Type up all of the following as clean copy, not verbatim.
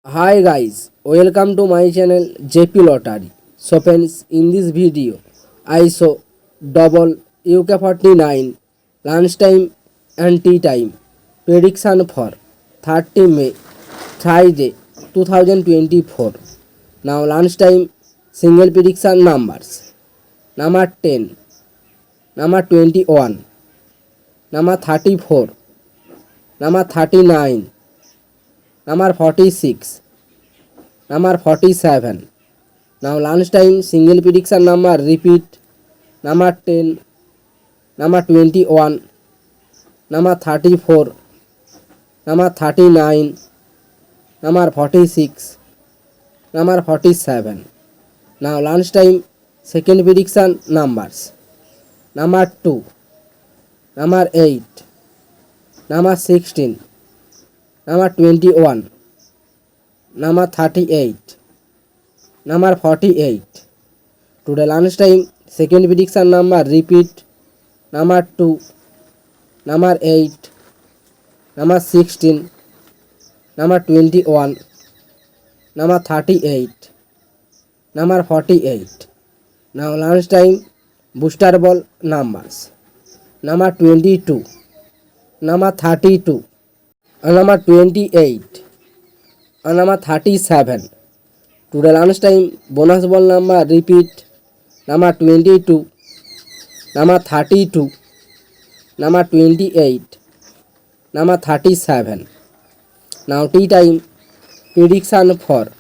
Hi guys, welcome to my channel JP Lottery. So friends, in this video, I show double UK49 lunchtime and tea time prediction for 30 May Friday 2024. Now lunchtime single prediction numbers: number 10, number 21, number 34, number 39, number 46, number 47. Now lunchtime single prediction number repeat: number 10, number 21, number 34, number 39, number 46, number 47. Now lunchtime second prediction numbers: number 2, number 8, number 16, number 21, number 38, number 48. Today lunchtime second prediction number repeat: number 2, number 8, number 16, number 21, number 38, number 48. Now lunchtime booster ball numbers: number 22, number 32, and number 28, and number 37. Today lunchtime bonus ball number repeat: number 22, number 32, number 28, number 37. Now tea time prediction for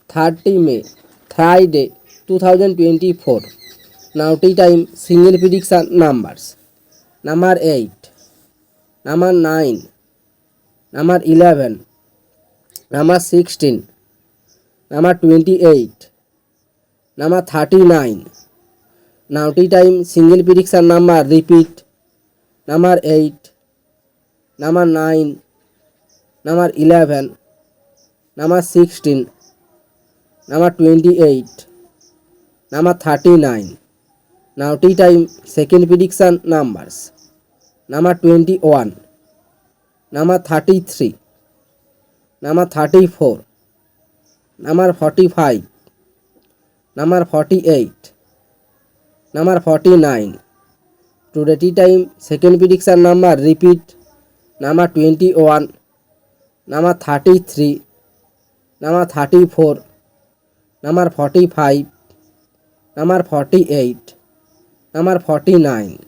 30 May Friday 2024. Now tea time single prediction numbers: number 8, number 9, number 11, number 16, number 28, number 39. Now tea time single prediction number repeat: number 8, number 9, number 11, number 16, number 28, number 39. Now tea time second prediction numbers: number 21, number 33, number 34, number 45, number 48, number 49. Today tea time second prediction number repeat: number 21, number 33, number 34, number 45, number 48, number 49.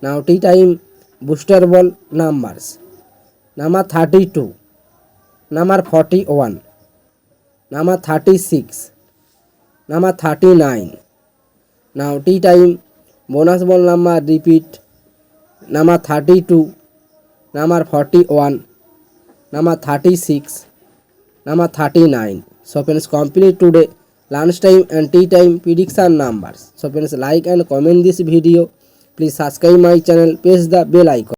Now tea time booster ball numbers: number 32, number 41, number 36, number 39. Now tea time bonus ball number repeat: number 32, number 41, number 36, number 39. So friends, complete today lunchtime and tea time prediction numbers. So friends, like and comment this video. Please subscribe my channel, press the bell icon.